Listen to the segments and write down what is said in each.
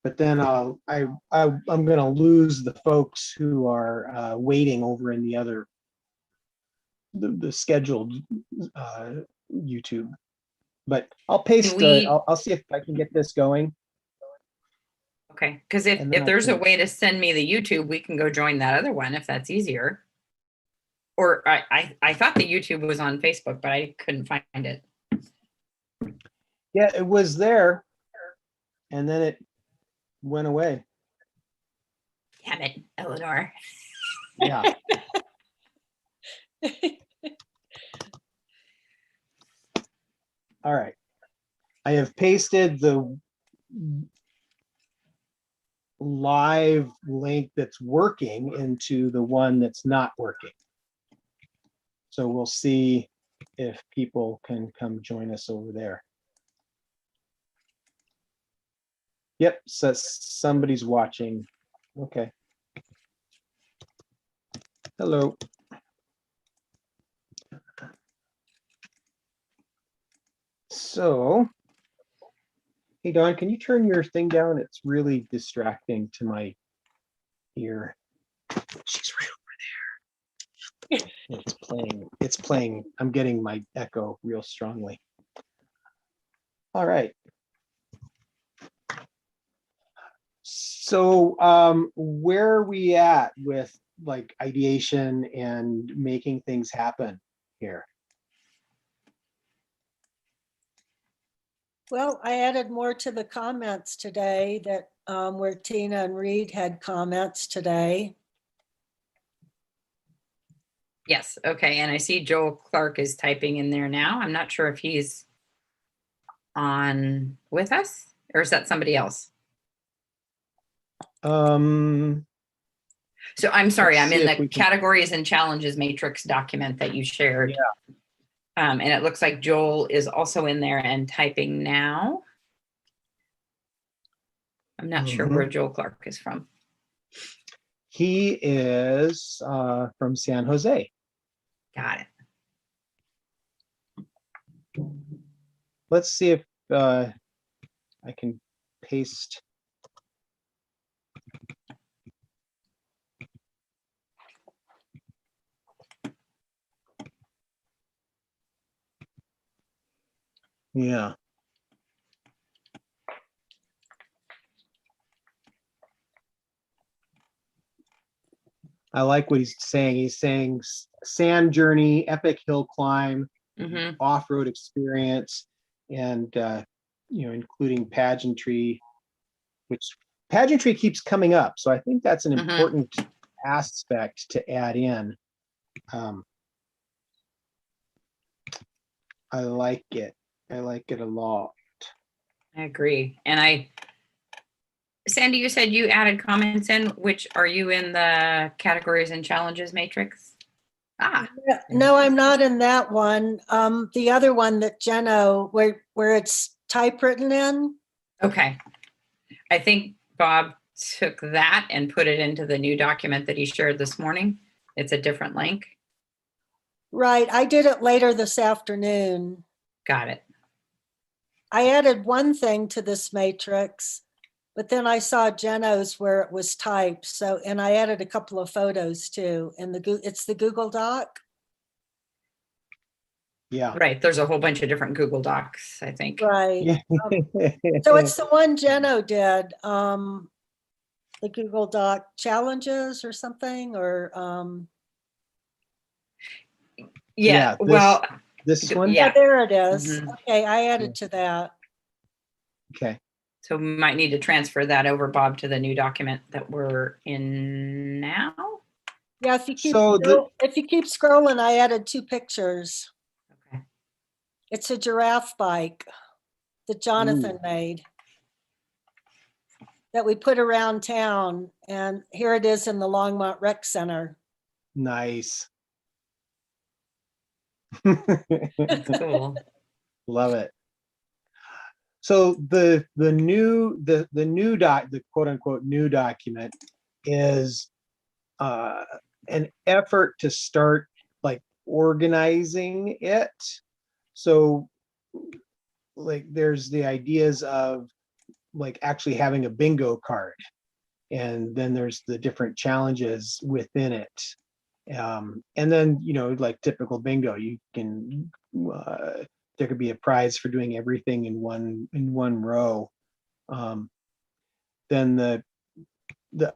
but then I'm going to lose the folks who are waiting over in the other, the scheduled YouTube. But I'll paste. I'll see if I can get this going. Okay, because if there's a way to send me the YouTube, we can go join that other one if that's easier. Or I thought the YouTube was on Facebook, but I couldn't find it. Yeah, it was there, and then it went away. Damn it, Eleanor. Yeah. All right. I have pasted the live link that's working into the one that's not working. So we'll see if people can come join us over there. Yep, so somebody's watching. Okay. Hello. So, hey Don, can you turn your thing down? It's really distracting to my ear. She's right over there. It's playing. It's playing. I'm getting my echo real strongly. All right. So where are we at with like ideation and making things happen here? Well, I added more to the comments today that where Tina and Reed had comments today. Yes, okay, and I see Joel Clark is typing in there now. I'm not sure if he's on with us, or is that somebody else? So I'm sorry, I'm in the categories and challenges matrix document that you shared. Yeah. And it looks like Joel is also in there and typing now. I'm not sure where Joel Clark is from. He is from San Jose. Got it. Let's see if I can paste. Yeah. I like what he's saying. He's saying sand journey, epic hill climb, off-road experience, and including pageantry, which pageantry keeps coming up. So I think that's an important aspect to add in. I like it. I like it a lot. I agree. And Sandy, you said you added comments in, which are you in the categories and challenges matrix? No, I'm not in that one. The other one that Jeno, where it's typewritten in. Okay. I think Bob took that and put it into the new document that he shared this morning. It's a different link. Right. I did it later this afternoon. Got it. I added one thing to this matrix, but then I saw Geno's where it was typed. So, and I added a couple of photos too. And it's the Google Doc. Yeah. Right. There's a whole bunch of different Google Docs, I think. Right. So it's the one Jeno did, the Google Doc challenges or something, or yeah. This one. Yeah, there it is. Okay, I added to that. Okay. So we might need to transfer that over, Bob, to the new document that we're in now. Yeah, if you keep scrolling, I added 2 pictures. Okay. It's a giraffe bike that Jonathan made that we put around town, and here it is in the Longmont Rec Center. Nice. Cool. Love it. So the quote unquote new document is an effort to start like organizing it. So like there's the ideas of like actually having a bingo card. And then there's the different challenges within it. And then, like typical bingo, you can, there could be a prize for doing everything in one row. Then the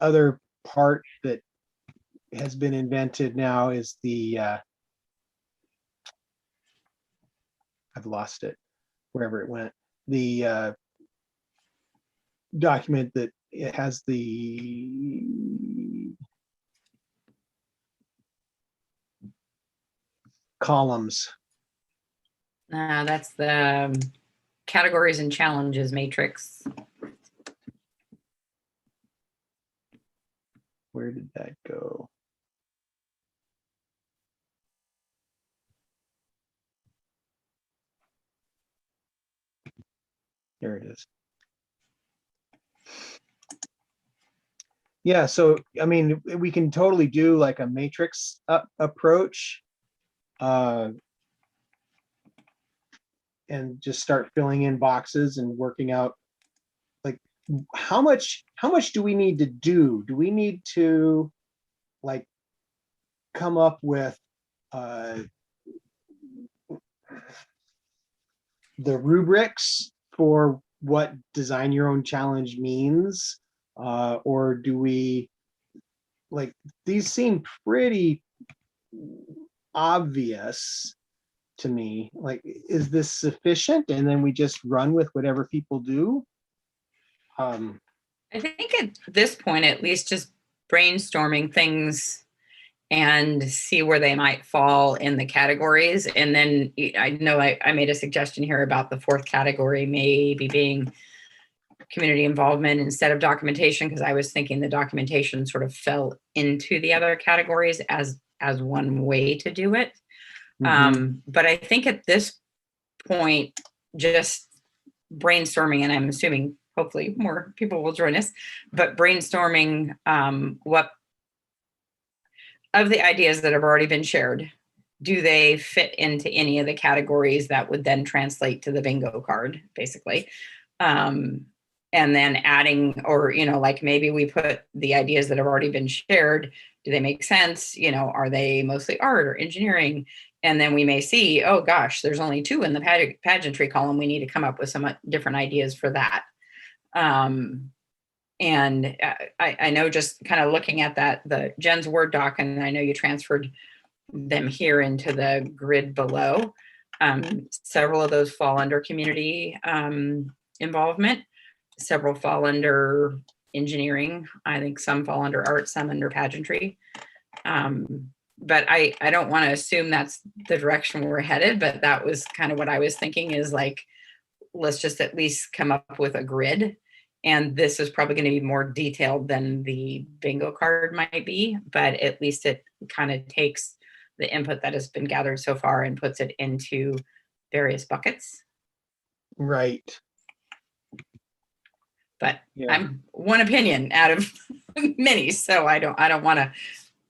other part that has been invented now is I've lost it, wherever it went. The document that it has the columns. That's the categories and challenges matrix. Where did that go? There it is. Yeah, so I mean, we can totally do like a matrix approach, and just start filling in boxes and working out like how much do we need to do? Do we need to like come up with the rubrics for what design your own challenge means, or do we, like, these seem pretty obvious to me. Like, is this sufficient? And then we just run with whatever people do. I think at this point, at least just brainstorming things and see where they might fall in the categories. And then I know I made a suggestion here about the fourth category maybe being community involvement instead of documentation, because I was thinking the documentation sort of fell into the other categories as one way to do it. Mm-hmm. But I think at this point, just brainstorming, and I'm assuming hopefully more people will join us, but brainstorming what of the ideas that have already been shared, do they fit into any of the categories that would then translate to the bingo card, basically? And then adding, or, like maybe we put the ideas that have already been shared, do they make sense? Are they mostly art or engineering? And then we may see, oh gosh, there's only 2 in the pageantry column. We need to come up with some different ideas for that. And I know, just kind of looking at that, the Jen's Word doc, and I know you transferred them here into the grid below. Several of those fall under community involvement. Several fall under engineering. I think some fall under art, some under pageantry. But I don't want to assume that's the direction we're headed, but that was kind of what I was thinking, is like, let's just at least come up with a grid. And this is probably going to be more detailed than the bingo card might be, but at least it kind of takes the input that has been gathered so far and puts it into various buckets. Right. But yeah. I'm one opinion out of many, so I don't want to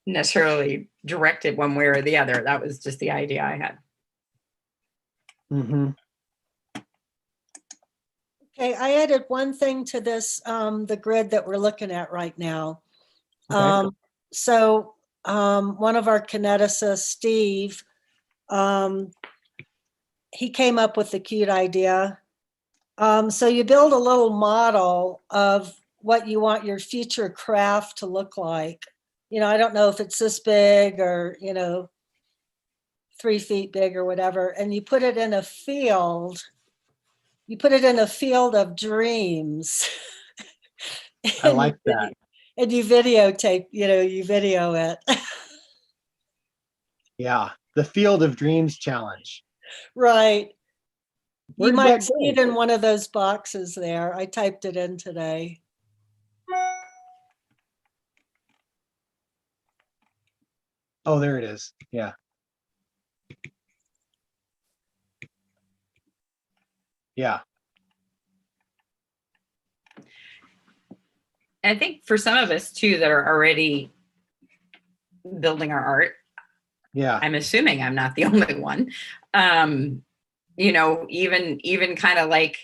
necessarily direct it one way or the other. That was just the idea I had. Mm-hmm. Okay, I added one thing to this, the grid that we're looking at right now. Okay. So one of our kineticists, Steve, he came up with a cute idea. So you build a little model of what you want your future craft to look like. I don't know if it's this big or, 3 feet big or whatever, and you put it in a field. You put it in a field of dreams. I like that. And you videotape, you video it. Yeah, the Field of Dreams challenge. Right. Where you might see it in one of those boxes there. I typed it in today. Oh, there it is. Yeah. Yeah. I think for some of us too that are already building our art, yeah, I'm assuming I'm not the only one. Even kind of like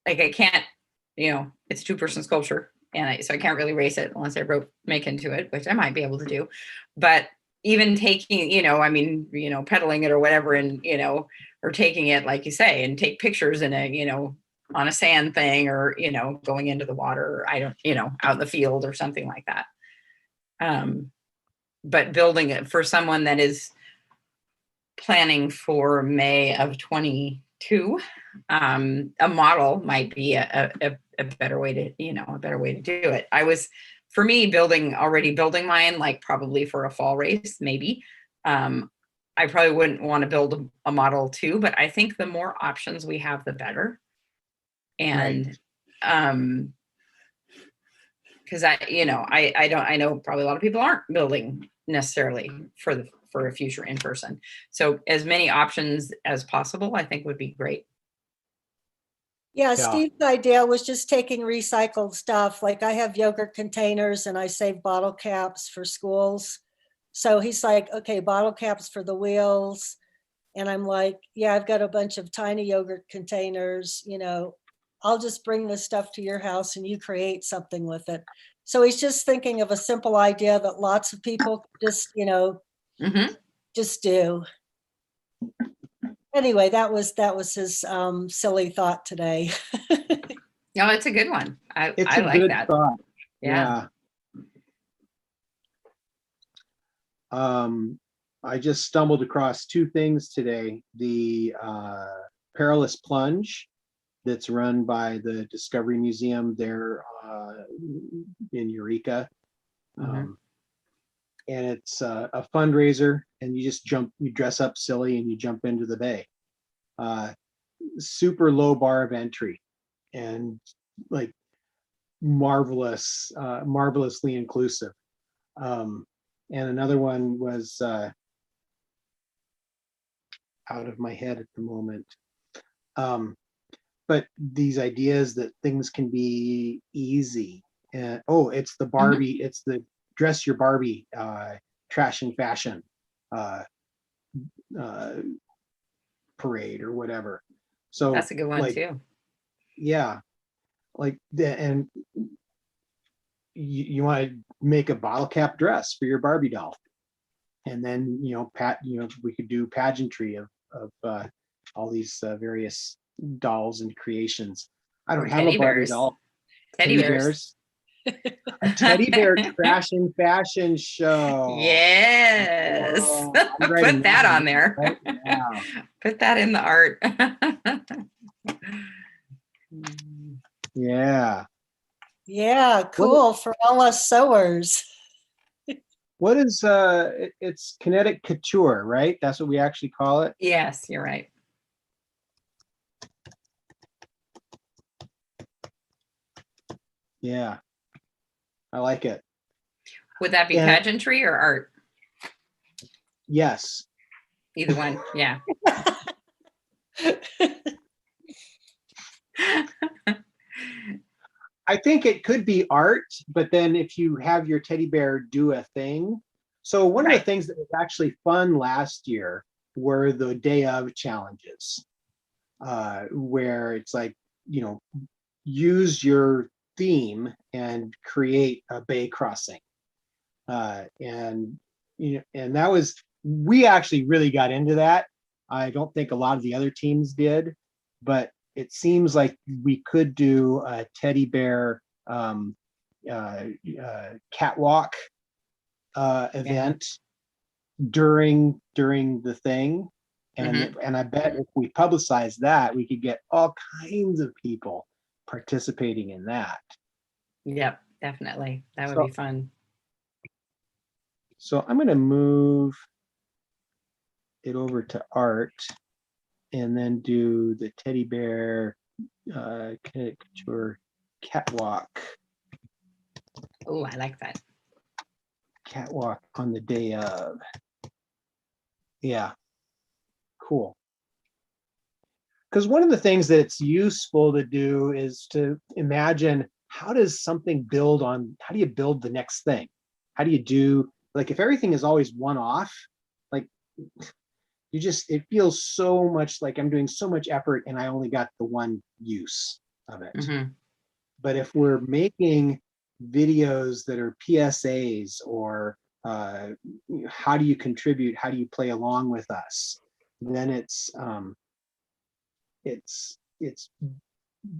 I can't it's a 2-person sculpture, and so I can't really race it unless I make into it, which I might be able to do. But even taking, pedaling it or whatever, and, or taking it, like you say, and take pictures in a, on a sand thing, or, going into the water, or out in the field or something like that. But building it for someone that is planning for May of 22, a model might be a better way to, do it. For me, already building mine, like probably for a fall race, maybe. I probably wouldn't want to build a model too, but I think the more options we have, the better. And, right. Because I know probably a lot of people aren't building necessarily for a future in person. So as many options as possible, I think would be great. Yeah, Steve's idea was just taking recycled stuff. Like I have yogurt containers and I save bottle caps for schools. So he's like, okay, bottle caps for the wheels. And I'm like, yeah, I've got a bunch of tiny yogurt containers, I'll just bring this stuff to your house and you create something with it. So he's just thinking of a simple idea that lots of people just, just do. Anyway, that was his silly thought today. No, it's a good one. I like good that. Thought. Yeah. I just stumbled across 2 things today. The perilous plunge that's run by the Discovery Museum there in Eureka. And it's a fundraiser, and you dress up silly and you jump into the bay. Super low bar of entry, and like marvelously inclusive. And another one was out of my head at the moment. But these ideas that things can be easy. It's the Barbie, it's the dress your Barbie trash and fashion parade or whatever. So that's a good one too. Yeah. And you want to make a bottle cap dress for your Barbie doll. And then, we could do pageantry of all these various dolls and creations. I don't have a Barbie doll. Teddy bears. A teddy bear trash and fashion show. Yes. Put that on there. Right now. Put that in the art. Yeah. Yeah, cool for all us sewers. What is it's kinetic couture, right? That's what we actually call it. Yes, you're right. Yeah. I like it. Would that be pageantry or art? Yes. Either one. Yeah. I think it could be art, but then if you have your teddy bear do a thing. So one of the things that was actually fun last year were the day of challenges, where it's like, use your theme and create a bay crossing. And that was, we actually really got into that. I don't think a lot of the other teams did, but it seems like we could do a teddy bear catwalk event during the thing. And I bet if we publicize that, we could get all kinds of people participating in that. Yep, definitely. That would be fun. So I'm going to move it over to art and then do the teddy bear caricature catwalk. Oh, I like that. Catwalk on the day of. Yeah, cool. Because one of the things that's useful to do is to imagine, how do you build the next thing? How do you do, like, if everything is always one off, like, it feels so much like I'm doing so much effort and I only got the one use of it. But if we're making videos that are PSAs or how do you contribute, how do you play along with us, then it's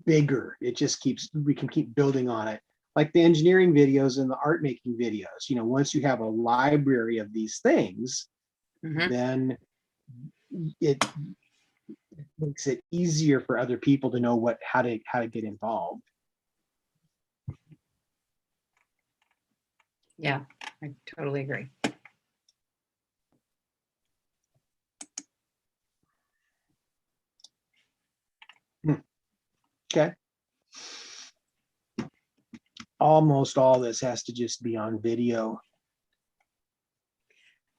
bigger. It just keeps, we can keep building on it. Like the engineering videos and the art making videos, once you have a library of these things, then it makes it easier for other people to know how to get involved. Yeah, I totally agree. Okay. Almost all this has to just be on video.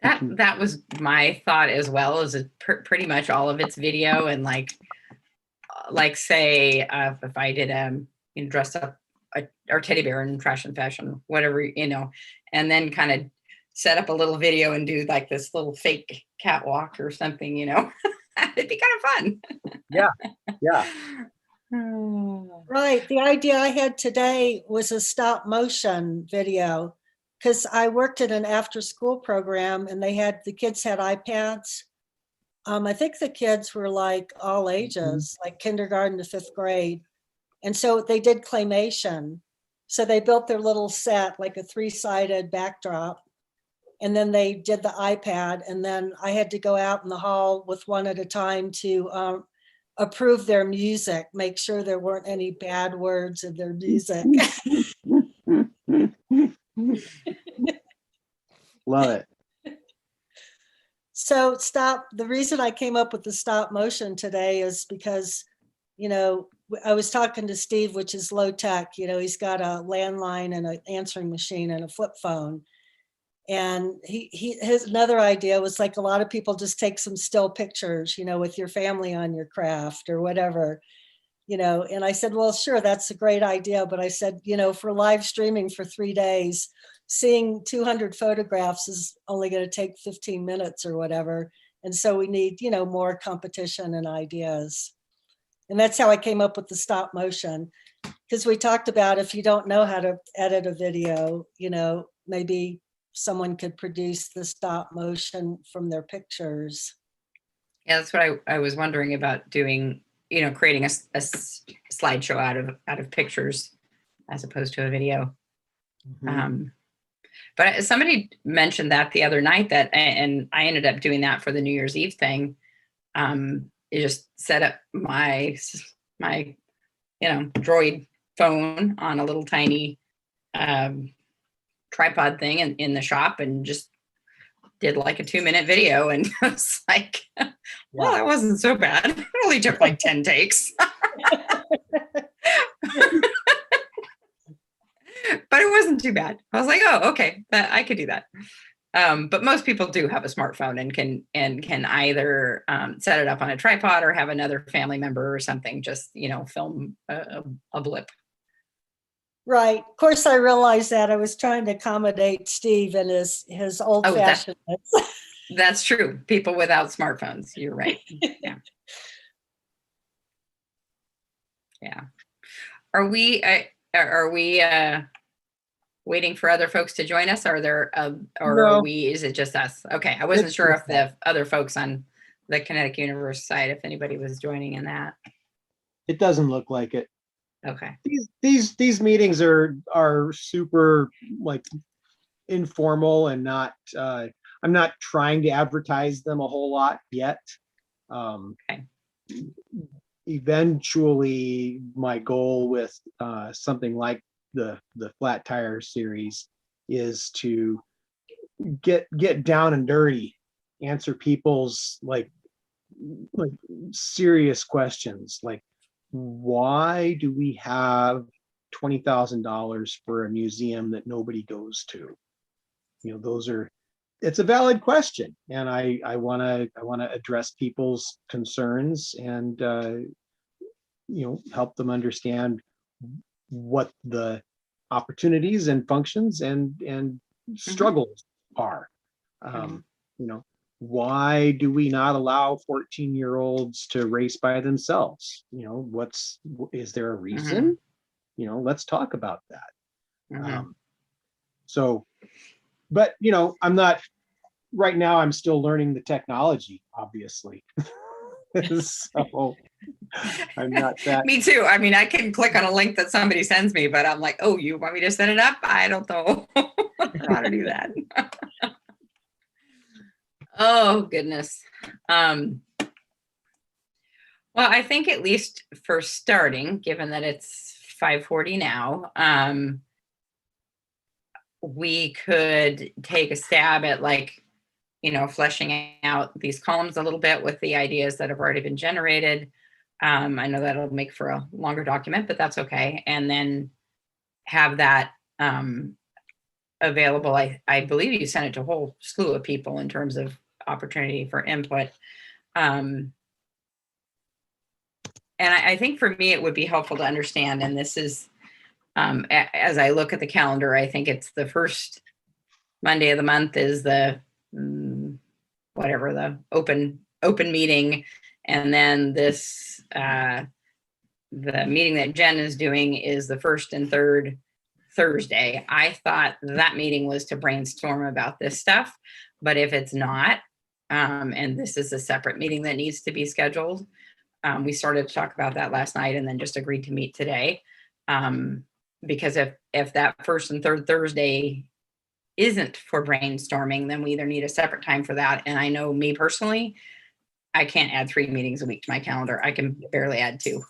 That was my thought as well, is pretty much all of it's video. And like say if I did dress up our teddy bear in trash and fashion, whatever, and then kind of set up a little video and do like this little fake catwalk or something, it'd be kind of fun. Yeah. Right. The idea I had today was a stop motion video, because I worked at an after school program and the kids had iPads. I think the kids were like all ages, like kindergarten to 5th grade. And so they did claymation. So they built their little set, like a 3-sided backdrop. And then they did the iPad. And then I had to go out in the hall with one at a time to approve their music, make sure there weren't any bad words in their music. Love it. So the reason I came up with the stop motion today is because, I was talking to Steve, which is low tech, he's got a landline and an answering machine and a flip phone. And his another idea was like, a lot of people just take some still pictures, with your family on your craft or whatever, and I said, well, sure, that's a great idea. But I said, for live streaming for 3 days, seeing 200 photographs is only going to take 15 minutes or whatever. And so we need, more competition and ideas. And that's how I came up with the stop motion, because we talked about, if you don't know how to edit a video, maybe someone could produce the stop motion from their pictures. Yeah, that's what I was wondering about doing, creating a slideshow out of pictures as opposed to a video. But somebody mentioned that the other night, and I ended up doing that for the New Year's Eve thing. You just set up my Droid phone on a little tiny tripod thing in the shop, and just did like a 2-minute video, and it's like, well, that wasn't so bad. It only took like 10 takes. But it wasn't too bad. I was like, oh, okay, I could do that. But most people do have a smartphone and can either set it up on a tripod or have another family member or something just, film a blip. Right. Of course, I realized that I was trying to accommodate Steve and his old-fashioned. That's true. People without smartphones. You're right. Yeah. Yeah. Are we waiting for other folks to join us? Is it just us? Okay. I wasn't sure if the other folks on the Kinetic Universe side, if anybody was joining in that. It doesn't look like it. Okay. These meetings are super like informal and not I'm not trying to advertise them a whole lot yet. Okay. Eventually my goal with something like the flat tire series is to get down and dirty, answer people's like serious questions, like, why do we have $20,000 for a museum that nobody goes to? It's a valid question, and I want to address people's concerns and help them understand what the opportunities and functions and struggles are. Why do we not allow 14-year-olds to race by themselves? Is there a reason? let's talk about that. Mhm. So, but I'm not right now. I'm still learning the technology, obviously. So I'm not that. Me too. I mean, I can click on a link that somebody sends me, but I'm like, oh, you want me to set it up? I don't know how to do that. Oh, goodness. Well, I think at least for starting, given that it's 5:40 now, we could take a stab at fleshing out these columns a little bit with the ideas that have already been generated. I know that'll make for a longer document, but that's okay. And then have that available. I believe you sent it to a whole slew of people in terms of opportunity for input. And I think for me, it would be helpful to understand, and this is, as I look at the calendar, I think it's the first Monday of the month is the whatever the open meeting, and then this the meeting that Jen is doing is the first and third Thursday. I thought that meeting was to brainstorm about this stuff, but if it's not, and this is a separate meeting that needs to be scheduled, we started to talk about that last night and then just agreed to meet today. Because if that first and third Thursday isn't for brainstorming, then we either need a separate time for that. And I know me personally, I can't add 3 meetings a week to my calendar. I can barely add 2.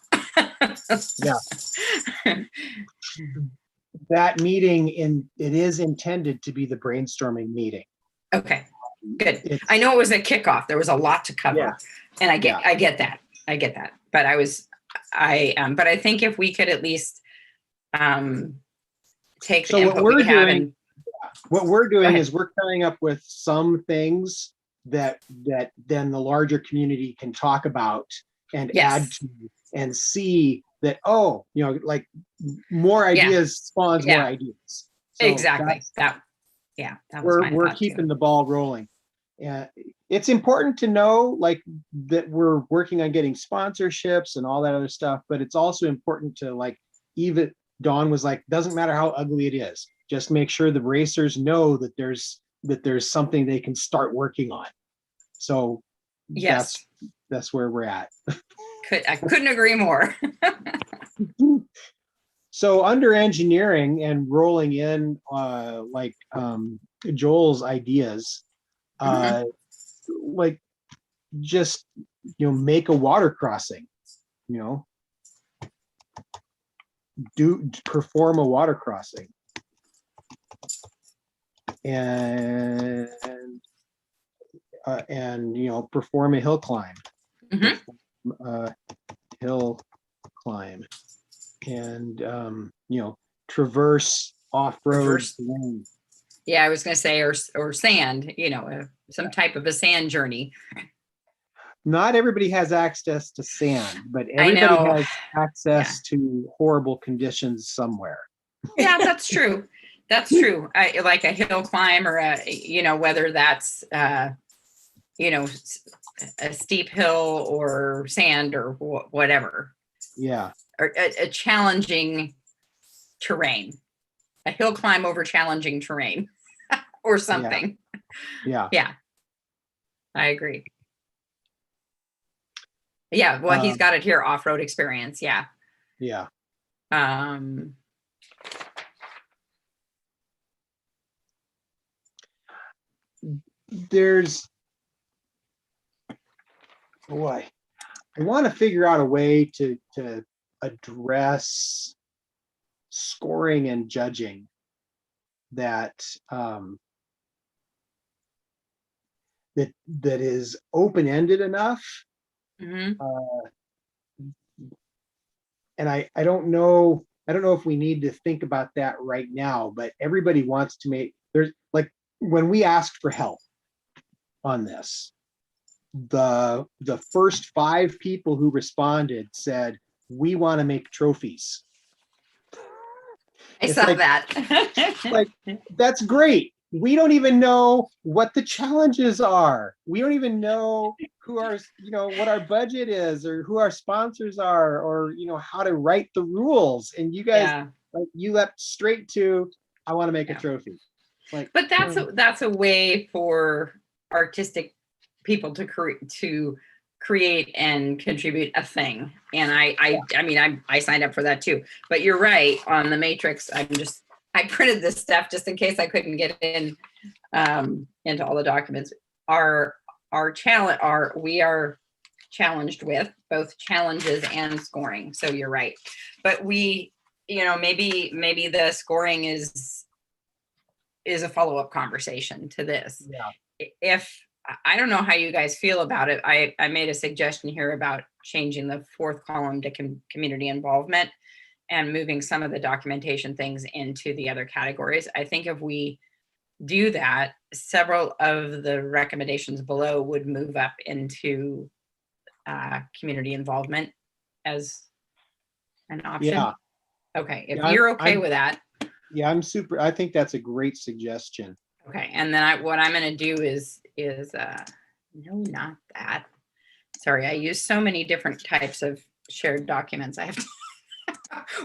Yeah. That meeting it is intended to be the brainstorming meeting. Okay, good. I know it was a kickoff. There was a lot to cover, yeah. And I get that. But but I think if we could at least take the input we have and what we're doing is we're coming up with some things that then the larger community can talk about and add to and see that, like more ideas spawns more ideas. So exactly. We're keeping the ball rolling. It's important to know that we're working on getting sponsorships and all that other stuff, but it's also important to even Dawn was like, doesn't matter how ugly it is, just make sure the racers know that there's something they can start working on. So yes, that's where we're at. I couldn't agree more. So under engineering and rolling in Joel's ideas, just make a water crossing, perform a water crossing, and perform a hill climb. Hill climb, and traverse off-road terrain. Yeah, I was going to say, or sand, some type of a sand journey. Not everybody has access to sand, but everybody has access to horrible conditions somewhere. Yeah, that's true. That's true. Like a hill climb or whether that's, a steep hill or sand or whatever. Yeah. Or a challenging terrain, a hill climb over challenging terrain or something. Yeah. Yeah. I agree. Yeah. Well, he's got it here. Off-road experience. Yeah. Yeah. I want to figure out a way to address scoring and judging that that is open-ended enough. And I don't know if we need to think about that right now, but everybody wants to there's when we asked for help on this, the first 5 people who responded said, we want to make trophies. I saw that. That's great. we don't even know what the challenges are. We don't even know who our, what our budget is, or who our sponsors are, or, how to write the rules. And you guys, like, you leapt straight to, I want to make a trophy. Like, but that's a way for artistic people to create and contribute a thing. And I signed up for that too. But you're right, on the matrix, I printed this stuff just in case I couldn't get in into all the documents. We are challenged with both challenges and scoring. So you're right. But maybe the scoring is a follow-up conversation to this. Yeah. If I don't know how you guys feel about it, I made a suggestion here about changing the fourth column to community involvement and moving some of the documentation things into the other categories. I think if we do that, several of the recommendations below would move up into community involvement as an option. Yeah. Okay, if you're okay with that. Yeah, I think that's a great suggestion. Okay, and then what I'm going to do is no, not that. Sorry, I use so many different types of shared documents. I have to,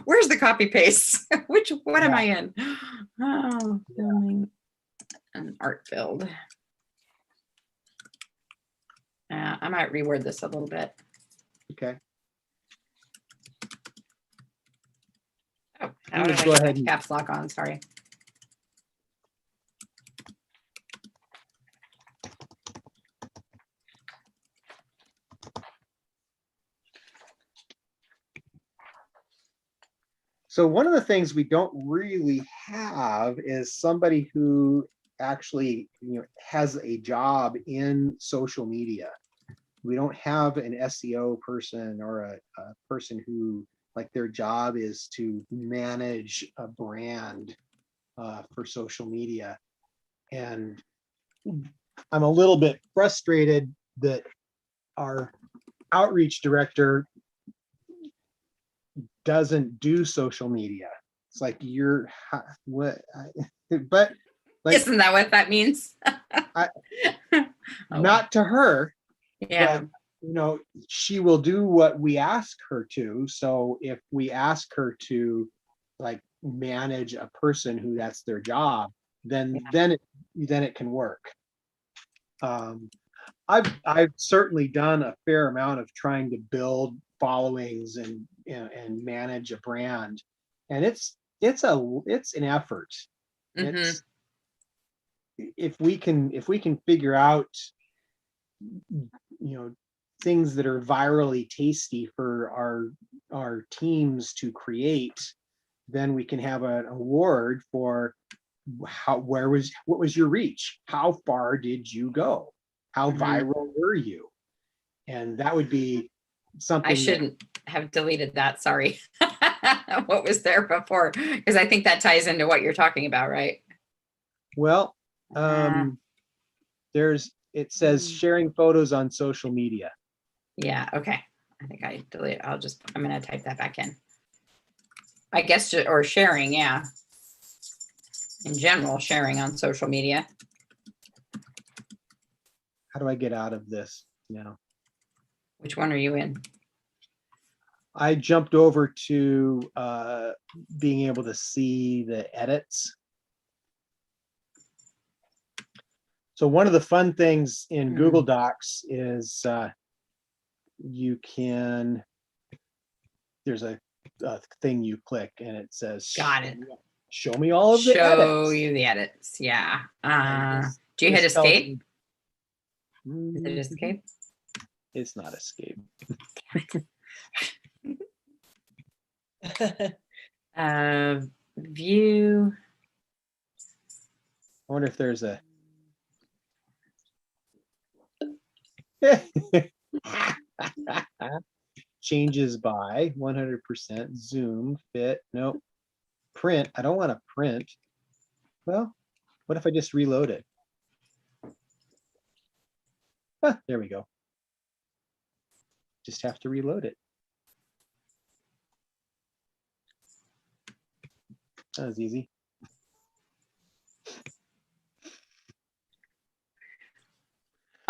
where's the copy paste? What am I in? Oh, filming and art filled. I might reword this a little bit. Okay. Oh, how did I go get ahead my caps lock on? Sorry. So one of the things we don't really have is somebody who actually, has a job in social media. We don't have an SEO person or a person who, like, their job is to manage a brand for social media. And I'm a little bit frustrated that our outreach director doesn't do social media. It's like, but like, isn't that what that means? Not to her. Yeah. But, she will do what we ask her to. So if we ask her to, like, manage a person who that's their job, then it can work. I've certainly done a fair amount of trying to build followings and manage a brand, and it's an effort. Mm-hmm. It's, if we can figure out things that are virally tasty for our teams to create, then we can have an award for what was your reach? How far did you go? How viral were you? And that would be something. I shouldn't have deleted that. Sorry. What was there before? Because I think that ties into what you're talking about, right? Well, it says sharing photos on social media. Yeah. Okay. I think I deleted. I'm going to type that back in. I guess, or sharing. Yeah. In general, sharing on social media. How do I get out of this now? Which one are you in? I jumped over to being able to see the edits. So one of the fun things in Google Docs is there's a thing you click and it says, got it. Show me all of the edits. Show you the edits. Yeah. Do you hit escape? Is it escape? It's not escape. View. I wonder if there's a changes by 100%, zoom, fit, nope. Print, I don't want to print. Well, what if I just reload it? There we go. Just have to reload it. That was easy.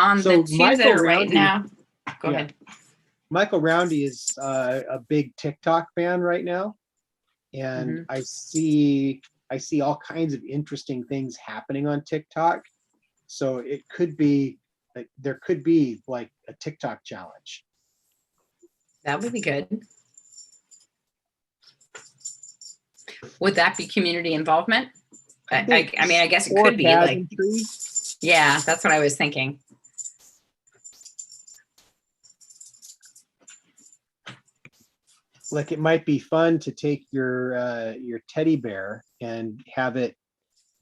On So the two Michael that are right Roundy- now, go Yeah. ahead. Michael Roundy is a big TikTok fan right now, and Mhm. I see all kinds of interesting things happening on TikTok. So it could be like there could be like a TikTok challenge. That would be good. Would that be community involvement? I mean, I guess it Or could be like, pageantry. yeah, that's what I was thinking. Like it might be fun to take your teddy bear and have it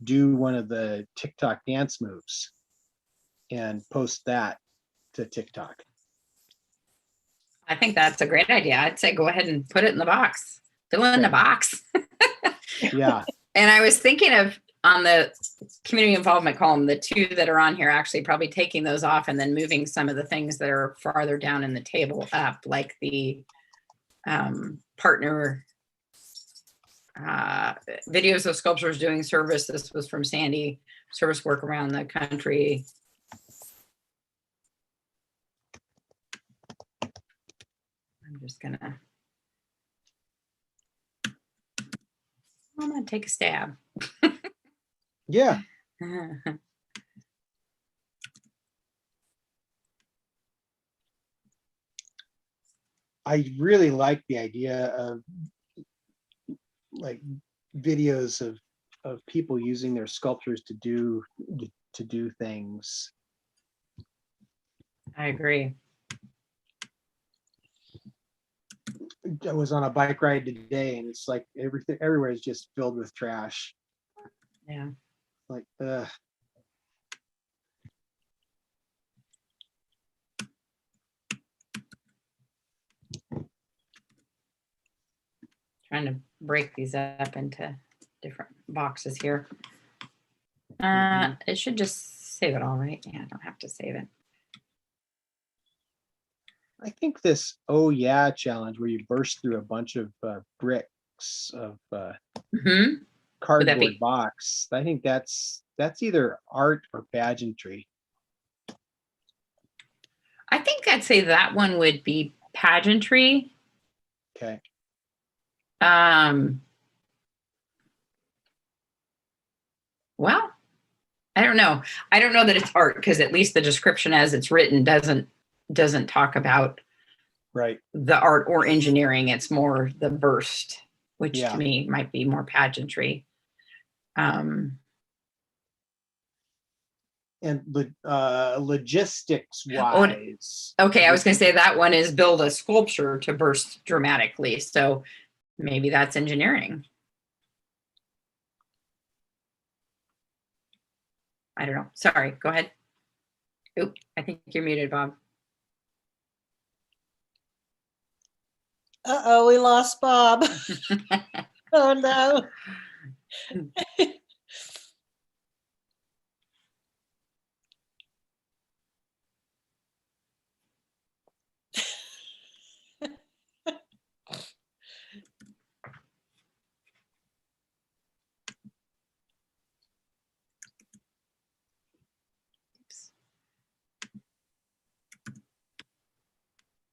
do one of the TikTok dance moves and post that to TikTok. I think that's a great idea. I'd say go ahead and put it in the box. Fill in the Okay. box. Yeah. And I was thinking of on the community involvement column, the two that are on here, actually probably taking those off and then moving some of the things that are farther down in the table up, like the partner videos of sculptures doing service. This was from Sandy, service work around the country. I'm gonna take a stab. Yeah. I really like the idea of like videos of people using their sculptures to do things. I agree. I was on a bike ride today, and it's like everything everywhere is just filled with trash. Yeah. Like, Trying to break these up into different boxes here. It should just save it all, right? Yeah, I don't have to save it. I think this "Oh Yeah" challenge, where you burst through a bunch of bricks of Mhm. cardboard box. I think that's either art or pageantry. I think I'd say that one would be pageantry. Okay. Well, I don't know. I don't know that it's art, because at least the description as it's written doesn't talk about Right. the art or engineering. It's more the burst, which Yeah. to me might be more pageantry. And logistics wise. Okay, I was going to say that one is build a sculpture to burst dramatically. So maybe that's engineering. I don't know. Sorry, go ahead. Oop, I think you're muted, Bob. Uh-oh, we lost Bob. Oh, no.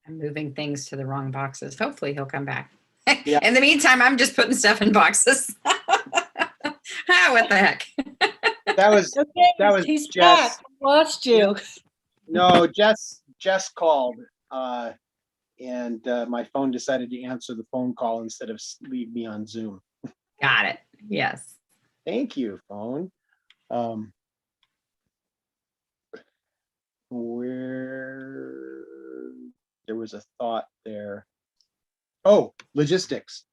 I'm moving things to the wrong boxes. Hopefully he'll come back. Yeah. In the meantime, I'm just putting stuff in boxes. What the heck? That was Okay, he's Jess. back. Lost you. No, Jess called, and my phone decided to answer the phone call instead of leave me on Zoom. Got it. Yes. Thank you, phone. Where there was a thought there. Oh, logistics.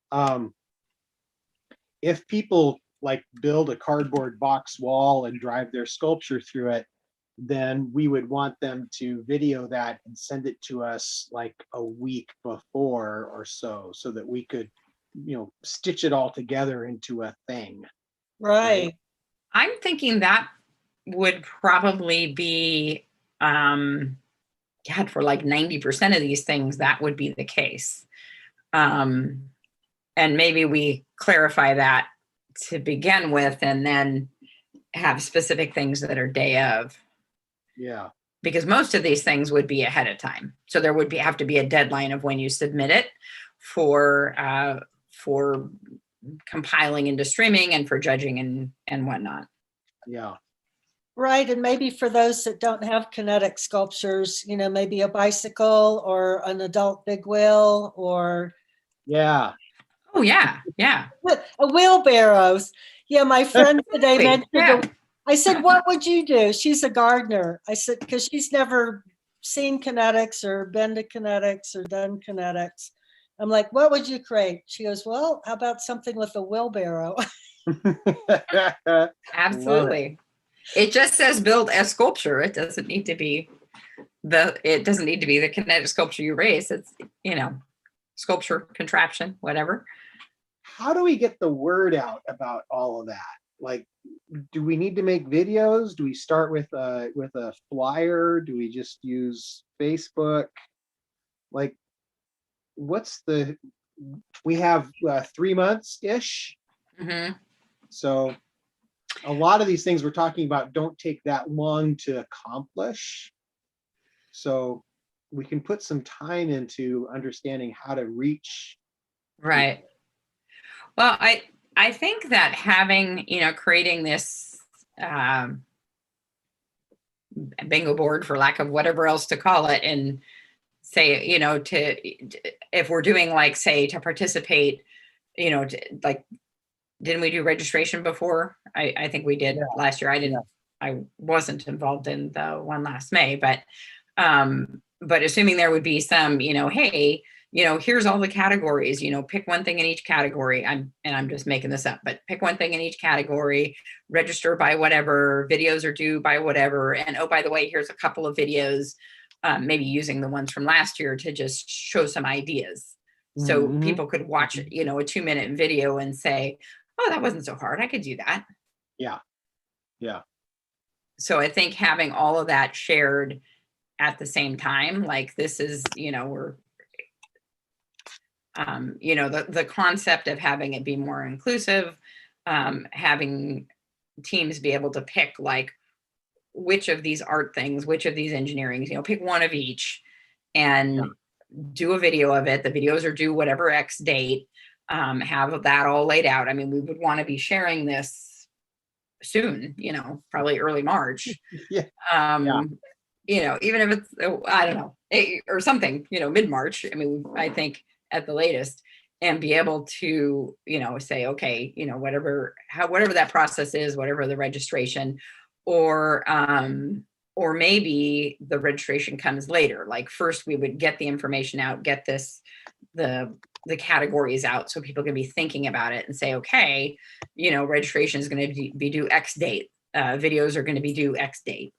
If people like build a cardboard box wall and drive their sculpture through it, then we would want them to video that and send it to us like a week before or so that we could, stitch it all together into a thing. Right. I'm thinking that would probably be, God, for like 90% of these things, that would be the case. And maybe we clarify that to begin with, and then have specific things that are day of. Yeah. because most of these things would be ahead of time. So there would have to be a deadline of when you submit it for compiling into streaming and for judging and whatnot. Yeah. Right. And maybe for those that don't have kinetic sculptures, maybe a bicycle or an adult big wheel or. Yeah. Oh, yeah. Yeah. A wheelbarrow. Yeah. My friend today mentioned, I said, what would you do? She's a gardener. I said, because she's never seen kinetics or been to kinetics or done kinetics. I'm like, what would you create? She goes, well, how about something with a wheelbarrow? Absolutely. It just says build a sculpture. It doesn't need to be the kinetic sculpture you raise. It's, sculpture, contraption, whatever. How do we get the word out about all of that? Like, do we need to make videos? Do we start with a flyer? Do we just use Facebook? Like, we have 3 months ish. Mm-hmm. So a lot of these things we're talking about don't take that long to accomplish. So we can put some time into understanding how to reach. Right. Well, I think that having, creating this bingo board, for lack of whatever else to call it, and say, if we're doing like, say, to participate, didn't we do registration before? I think we did last year. I wasn't involved in the one last May, but assuming there would be some, hey, here's all the categories, pick one thing in each category. I'm just making this up, but pick one thing in each category, register by whatever, videos are due by whatever. And oh, by the way, here's a couple of videos, maybe using the ones from last year to just show some ideas. So people could watch, a 2-minute video and say, oh, that wasn't so hard. I could do that. Yeah. Yeah. So I think having all of that shared at the same time, like this is, we're, the concept of having it be more inclusive, having teams be able to pick like which of these art things, which of these engineering, pick one of each and do a video of it. The videos are due whatever X date, have that all laid out. I mean, we would want to be sharing this soon, probably early March. Yeah. Even if it's, I don't know, or something, mid-March. I mean, I think at the latest, and be able to, say, okay, whatever that process is, whatever the registration, or maybe the registration comes later. Like first we would get the information out, get the categories out so people can be thinking about it and say, okay, registration is going to be due X date. Videos are going to be due X date.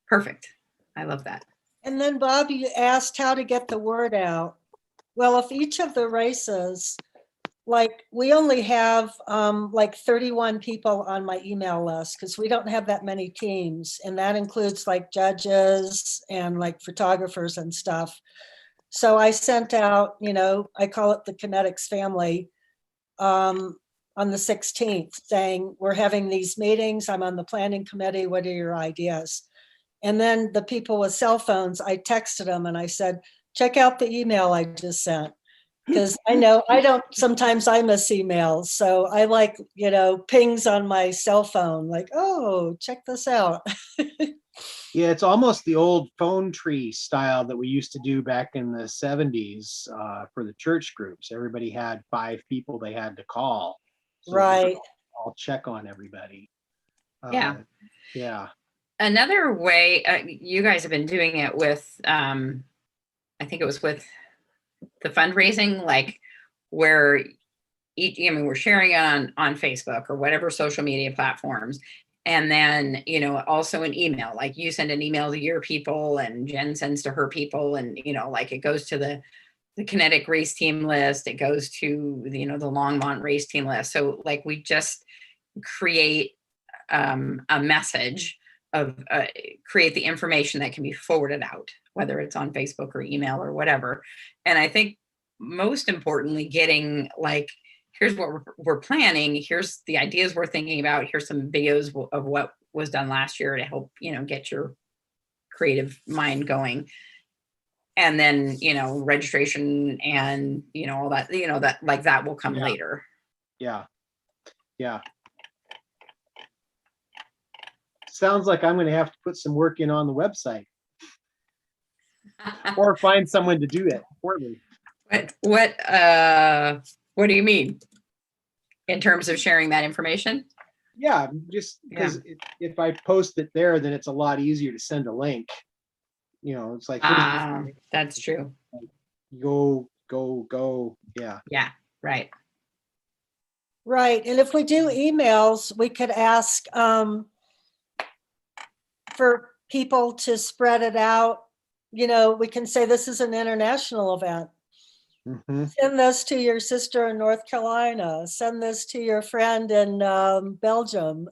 Perfect. I love that. And then Bob, you asked how to get the word out. Well, if each of the races, like we only have like 31 people on my email list because we don't have that many teams. And that includes like judges and like photographers and stuff. So I sent out, I call it the Kinetics family on the 16th saying, we're having these meetings. I'm on the planning committee. What are your ideas? And then the people with cell phones, I texted them and I said, check out the email I just sent. Because sometimes I miss emails. So I like, pings on my cell phone, like, oh, check this out. Yeah, it's almost the old phone tree style that we used to do back in the 70s for the church groups. Everybody had 5 people they had to call. So right. I'll check on everybody. Yeah. Another way, you guys have been doing it with, I think it was with the fundraising, like where we're sharing it on Facebook or whatever social media platforms. And then, also an email, like you send an email to your people and Jen sends to her people. And, like it goes to the Kinetic race team list. It goes to, the Longmont race team list. So like we just create a message of create the information that can be forwarded out, whether it's on Facebook or email or whatever. And I think most importantly, getting here's what we're planning. Here's the ideas we're thinking about. Here's some videos of what was done last year to help, get your creative mind going. And then, registration and, all that, that like that will come later. Yeah. Sounds like I'm going to have to put some work in on the website or find someone to do it for me. What do you mean in terms of sharing that information? Yeah, just because if I post it there, then it's a lot easier to send a link. It's like, that's true. Go. Yeah. Yeah, right. Right. And if we do emails, we could ask for people to spread it out. We can say this is an international event. Mm-hmm. Send this to your sister in North Carolina. Send this to your friend in Belgium.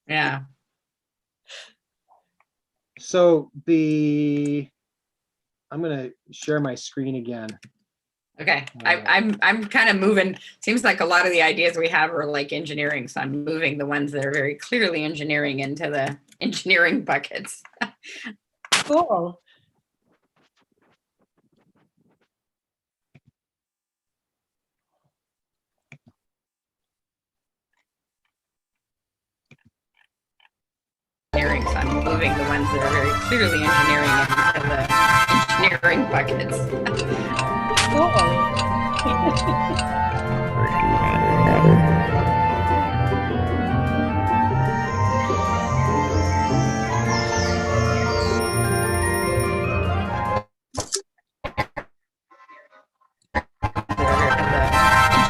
Yeah. So I'm going to share my screen again. Okay. I'm kind of moving. Seems like a lot of the ideas we have are like engineering. So I'm moving the ones that are very clearly engineering into the engineering buckets. Cool. So I'm moving the ones that are very clearly engineering into the engineering buckets.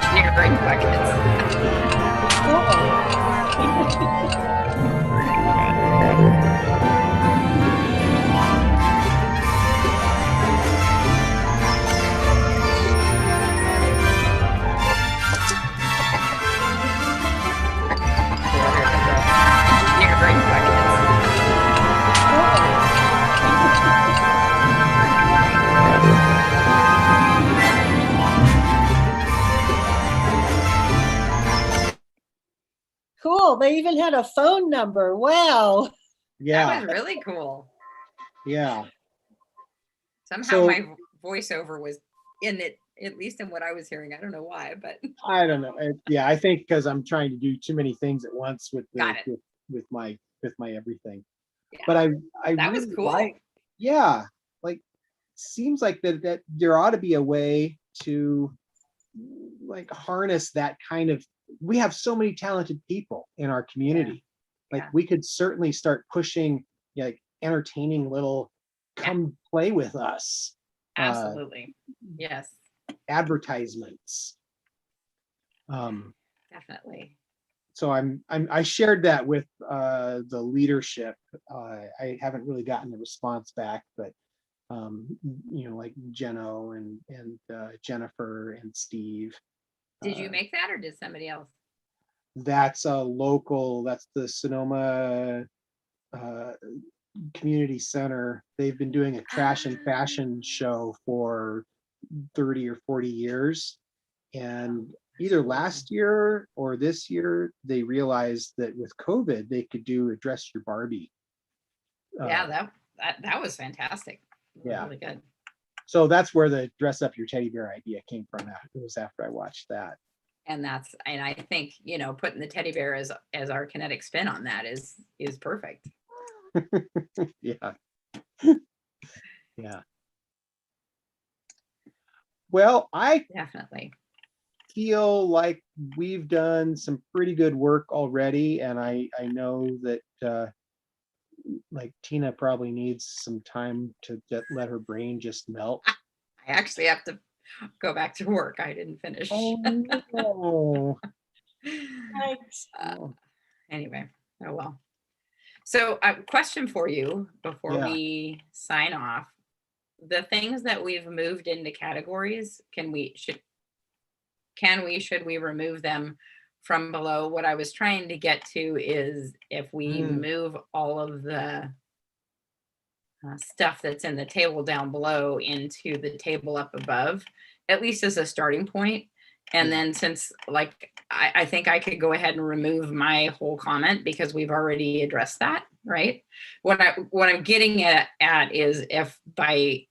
Engineering buckets. Cool. They even had a phone number. Wow. Yeah. That was really cool. Yeah. Somehow my voiceover was in it, at least in what I was hearing. I don't know why, but I don't know. I think because I'm trying to do too many things at once with my everything. Yeah. But I that really was cool. Like seems like that there ought to be a way to like harness that kind of. We have so many talented people in our community. Like we could certainly start pushing like entertaining little come play with us. Absolutely. Yes. Advertisements. Definitely. So I shared that with the leadership. I haven't really gotten a response back, but like Jeno and Jennifer and Steve. Did you make that or did somebody else? That's a local, that's the Sonoma Community Center. They've been doing a trash and fashion show for 30 or 40 years. And either last year or this year, they realized that with COVID, they could do a Dress Your Barbie. Yeah, that was fantastic. Yeah. Really good. So that's where the dress up your teddy bear idea came from. It was after I watched that. And I think, putting the teddy bear as our kinetic spin on that is perfect. Yeah. Yeah. Well, I definitely feel like we've done some pretty good work already. And I know that like Tina probably needs some time to let her brain just melt. I actually have to go back to work. I didn't finish. Oh no. Anyway, oh well. So a question for you before we sign off. The things that we've moved into categories, should we remove them from below? What I was trying to get to is if we move all of the stuff that's in the table down below into the table up above, at least as a starting point, And then since like, I think I could go ahead and remove my whole comment because we've already addressed that, right? What I'm getting at is if by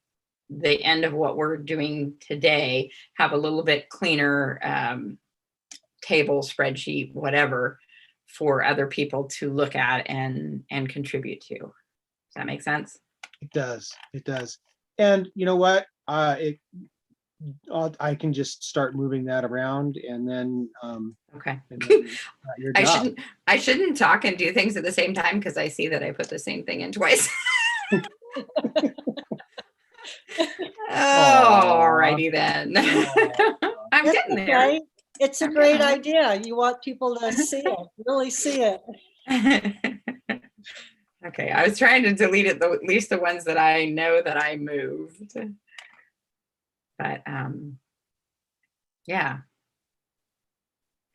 the end of what we're doing today, have a little bit cleaner table, spreadsheet, whatever, for other people to look at and contribute to. Does that make sense? It does. It does. And you know what? I can just start moving that around, and then okay. And then your job. I shouldn't talk and do things at the same time because I see that I put the same thing in twice. Alrighty then. I'm getting there. Okay. It's a great idea. You want people to see it, really see it. Okay, I was trying to delete it, at least the ones that I know that I moved. But yeah.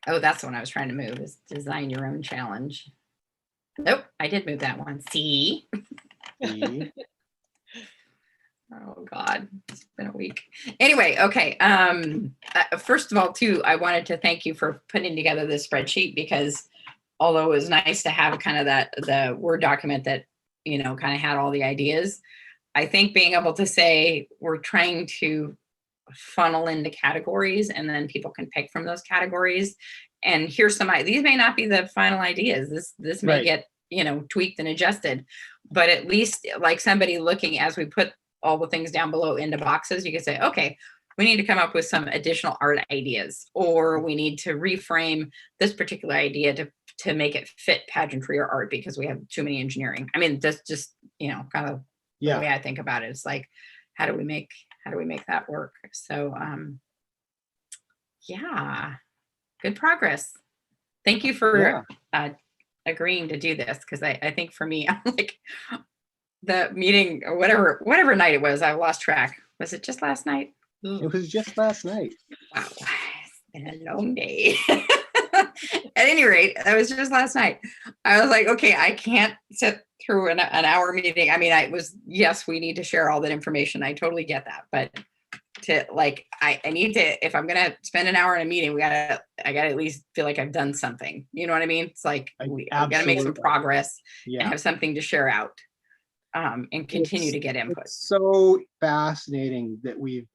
Oh, that's the one I was trying to move, is design your own challenge. Nope, I did move that one. See? Oh God, it's been a week. Anyway, okay. First of all, too, I wanted to thank you for putting together this spreadsheet, because although it was nice to have kind of the Word document that, you know, kind of had all the ideas, I think being able to say we're trying to funnel into categories and then people can pick from those categories. And here's some, these may not be the final ideas. This may get, you know, tweaked and adjusted, but at least like somebody looking as we put all the things down below into boxes, you can say, okay, we need to come up with some additional art ideas, or we need to reframe this particular idea to make it fit pageantry or art because we have too many engineering. I mean, that's just, you know, kind of the way I think about it. It's like, how do we make that work? So, yeah, good progress. Thank you for agreeing to do this, because I think for me, I'm like, the meeting or whatever night it was, I lost track. Was it just last night? It was just last night. Wow, it's been a long day. At any rate, that was just last night. I was like, okay, I can't sit through an hour meeting. I mean, yes, we need to share all that information. I totally get that. But to like, I need to, if I'm going to spend an hour in a meeting, I gotta at least feel like I've done something. You know what I mean? It's like, we got to make some progress and have something to share out and continue to get input. It's so fascinating that we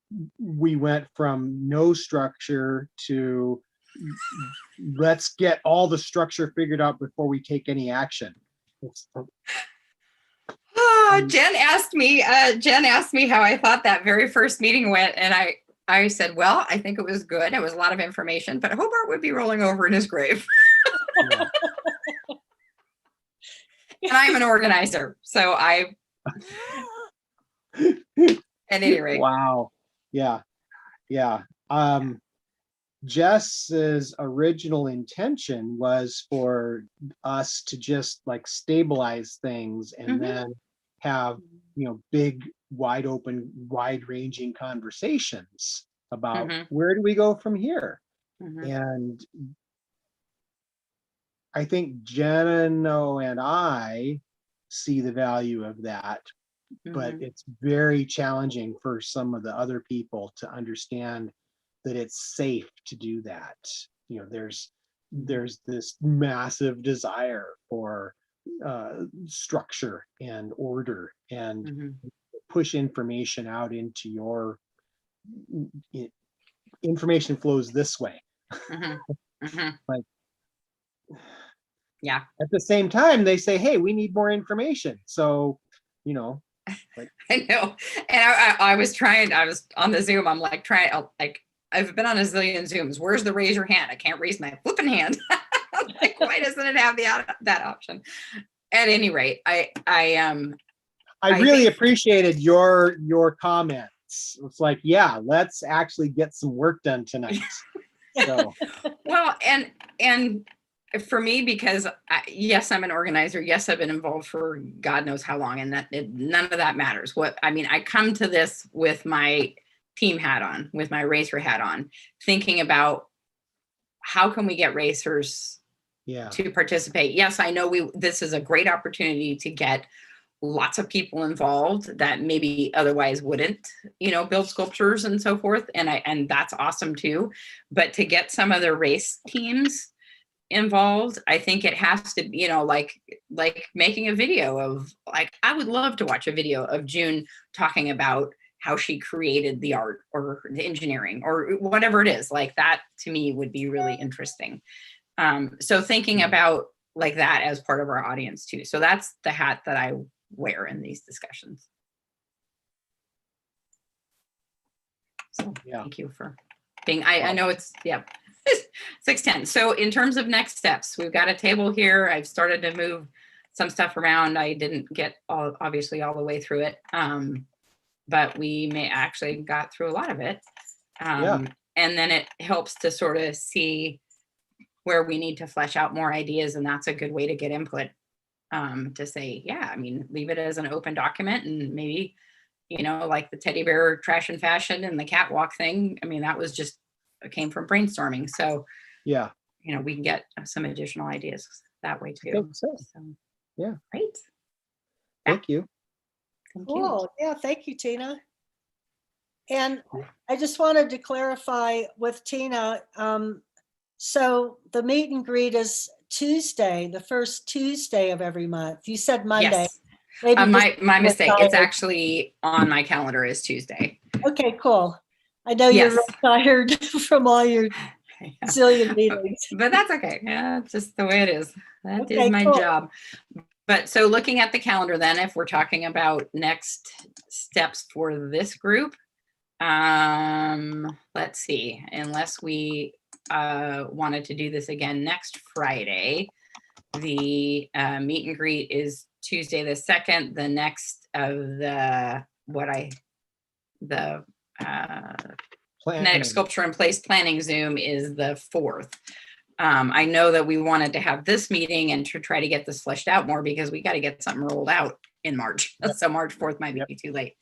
went from no structure to let's get all the structure figured out before we take any action. Jen asked me how I thought that very first meeting went, and I said, well, I think it was good. It was a lot of information, but Hobart would be rolling over in his grave. And I'm an organizer, so at any rate. Wow. Yeah. Jess's original intention was for us to just like stabilize things and then have, you know, big, wide open, wide ranging conversations about where do we go from here? And I think Jenno and I see the value of that, but it's very challenging for some of the other people to understand that it's safe to do that. You know, there's this massive desire for structure and order and push information out into your information flows this way. Like, yeah. At the same time, they say, hey, we need more information. So, you know, like, I know. And I was on the Zoom. I'm like, I've been on a zillion Zooms. Where's the raise your hand? I can't raise my flipping hand. Like, why doesn't it have that option? At any rate, I really appreciated your comments. It's like, yeah, let's actually get some work done tonight. So. Well, and for me, because yes, I'm an organizer. Yes, I've been involved for God knows how long, and none of that matters. I come to this with my team hat on, with my racer hat on, thinking about how can we get racers to participate. Yes, I know this is a great opportunity to get lots of people involved that maybe otherwise wouldn't, build sculptures and so forth. And that's awesome too. But to get some of the race teams involved, I think it has to be, like making a video of, like, I would love to watch a video of June talking about how she created the art or the engineering or whatever it is. Like, that to me would be really interesting. So thinking about like that as part of our audience too. So that's the hat that I wear in these discussions. So thank you for being, I know it's, 6:10. So in terms of next steps, we've got a table here. I've started to move some stuff around. I didn't get obviously all the way through it. But we may actually got through a lot of it. And then it helps to sort of see where we need to flesh out more ideas. And that's a good way to get input, to say, leave it as an open document, and maybe, like the teddy bear trash and fashion and the catwalk thing. That was just, it came from brainstorming. So, we can get some additional ideas that way too. I think so. Great. Thank you. Cool. Yeah, thank you, Tina. And I just wanted to clarify with Tina, so the meet and greet is Tuesday, the first Tuesday of every month. You said Monday. Yes. Maybe my mistake. It's actually on my calendar is Tuesday. Okay, cool. I know you're tired from all your zillion meetings. But that's okay. Yeah, it's just the way it is. That is my job. But so looking at the calendar then, if we're talking about next steps for this group, let's see, unless we wanted to do this again next Friday, the meet and greet is Tuesday the 2nd. The next of the Kinetic Sculpture in Place planning Zoom is the 4th. I know that we wanted to have this meeting and to try to get this fleshed out more, because we got to get something rolled out in March. So March 4th might be too late.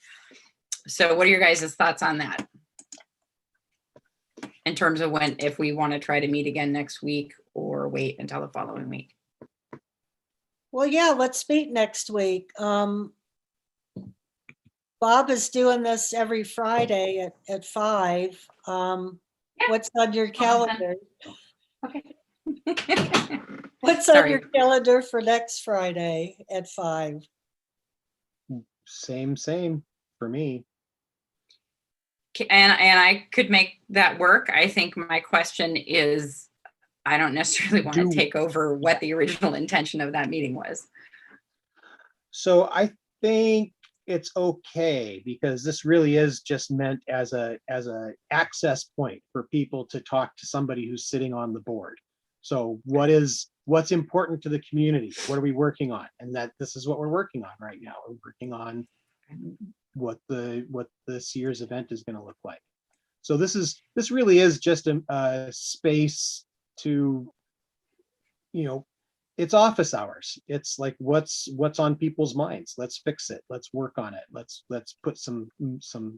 So what are your guys' thoughts on that? In terms of if we want to try to meet again next week or wait until the following week? Well, let's meet next week. Bob is doing this every Friday at 5. What's on your calendar? Okay. What's on your calendar for next Friday at 5? Same for me. And I could make that work. I think my question is, I don't necessarily want to take over what the original intention of that meeting was. So I think it's okay, because this really is just meant as a access point for people to talk to somebody who's sitting on the board. So what's important to the community? What are we working on? And this is what we're working on right now. We're working on what this year's event is going to look like. So this really is just a space to, it's office hours. It's like, what's on people's minds? Let's fix it. Let's work on it. Let's put some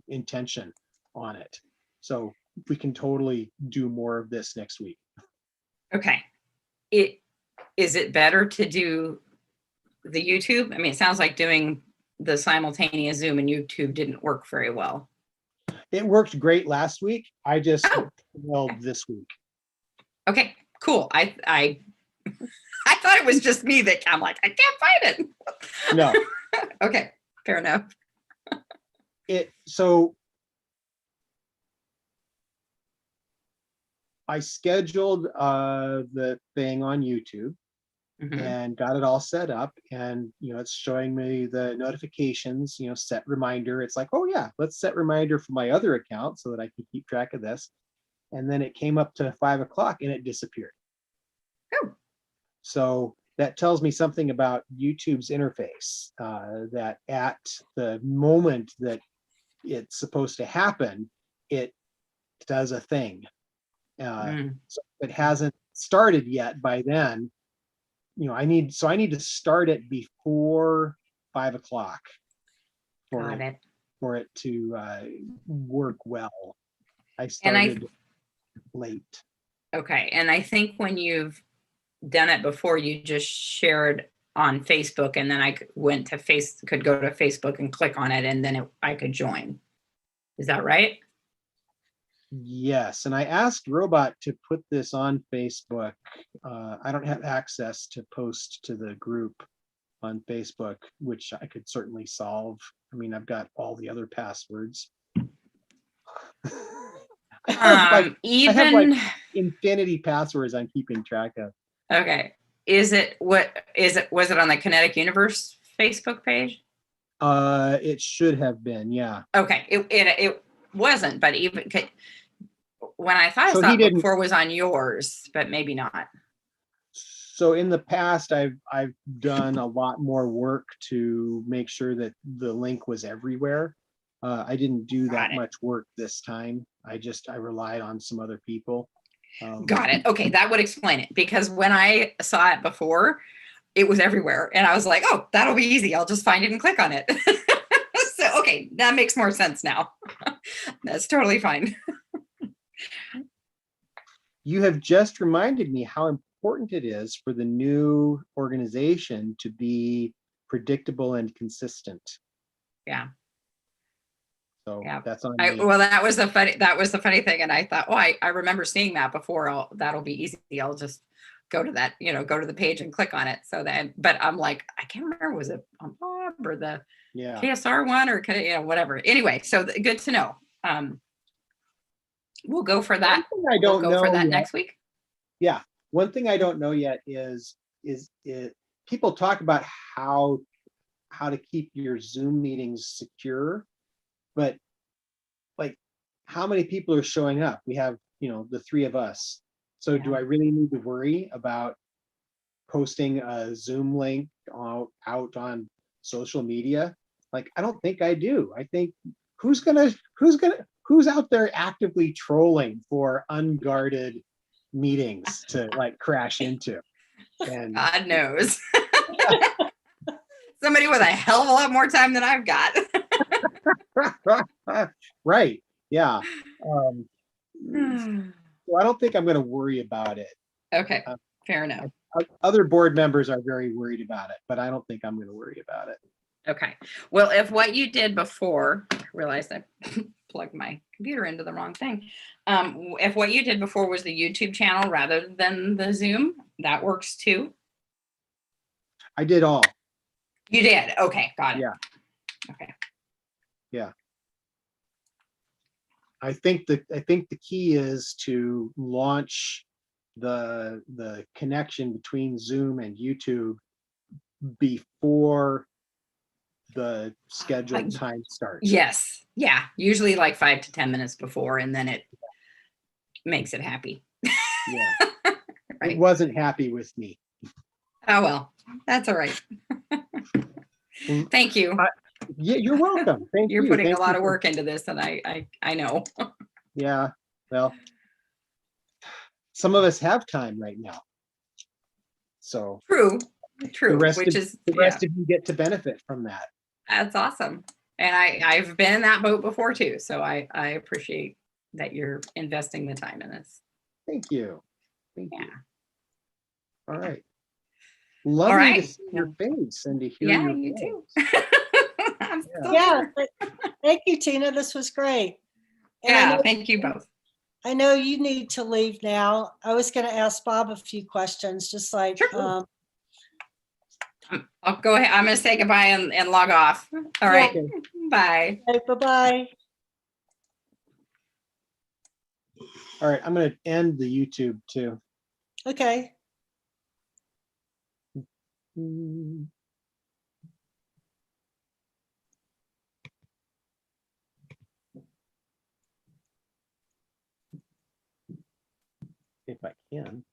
intention on it. So we can totally do more of this next week. Okay. Is it better to do the YouTube? It sounds like doing the simultaneous Zoom and YouTube didn't work very well. It worked great last week. I just failed this week. Okay, cool. I thought it was just me that I'm like, I can't find it. No. Okay, fair enough. So I scheduled the thing on YouTube and got it all set up, and it's showing me the notifications, set reminder. It's like, oh yeah, let's set reminder for my other account so that I can keep track of this. And then it came up to 5 o'clock and it disappeared. Oh. So that tells me something about YouTube's interface, that at the moment that it's supposed to happen, it does a thing. So if it hasn't started yet by then, I need to start it before 5 o'clock for it to work well. I started late. Okay, and I think when you've done it before, you just shared on Facebook, and then I could go to Facebook and click on it, and then I could join. Is that right? Yes, and I asked Robot to put this on Facebook. I don't have access to post to the group on Facebook, which I could certainly solve. I mean, I've got all the other passwords. I have infinity passwords I'm keeping track of. Okay. Was it on the Kinetic Universe Facebook page? It should have been, yeah. Okay. It wasn't, but even when I thought I saw it before was on yours, but maybe not. So in the past, I've done a lot more work to make sure that the link was everywhere. I didn't do that much work this time. I relied on some other people. Got it. Okay, that would explain it, because when I saw it before, it was everywhere, and I was like, "Oh, that'll be easy. I'll just find it and click on it." So, okay, that makes more sense now. That's totally fine. You have just reminded me how important it is for the new organization to be predictable and consistent. Yeah. So yeah, that's on me. Well, that was the funny thing, and I thought, oh, I remember seeing that before. That'll be easy. I'll just go to that, go to the page and click on it. So then, but I'm like, I can't remember, was it on Bob or the KSR one or whatever. Anyway, so good to know. We'll go for that. I don't know for that next week. Yeah, one thing I don't know yet is people talk about how to keep your Zoom meetings secure, but like, how many people are showing up? We have, the three of us. So do I really need to worry about posting a Zoom link out on social media? Like, I don't think I do. I think who's out there actively trolling for unguarded meetings to like crash into? And God knows. Somebody with a hell of a lot more time than I've got. Right. Yeah. So I don't think I'm going to worry about it. Okay. Fair enough. Other board members are very worried about it, but I don't think I'm going to worry about it. Okay. Well, if what you did before, I realized I plugged my computer into the wrong thing. If what you did before was the YouTube channel rather than the Zoom, that works too. I did all. You did. Okay. Got it. Yeah. Okay. Yeah. I think the key is to launch the connection between Zoom and YouTube before the scheduled time starts. Yes. Yeah. Usually like 5 to 10 minutes before, and then it makes it happy. Yeah. Right. It wasn't happy with me. Oh, well, that's all right. Thank you. Yeah, you're welcome. Thank you. You're putting a lot of work into this, and I know. Yeah. Well, some of us have time right now. So True. the rest of you get to benefit from that. That's awesome. And I've been in that boat before too. So I appreciate that you're investing the time in this. Thank you. Thank you. All right. All right. To see your face and to hear your you voice. Too. Thank you, Tina. This was great. And thank you both. I know you need to leave now. I was going to ask Bob a few questions, just like sure. I'll go ahead. I'm going to say goodbye and log off. All right. Okay. Bye. Okay, bye-bye. All right. I'm going to end the YouTube too. Okay. If I can.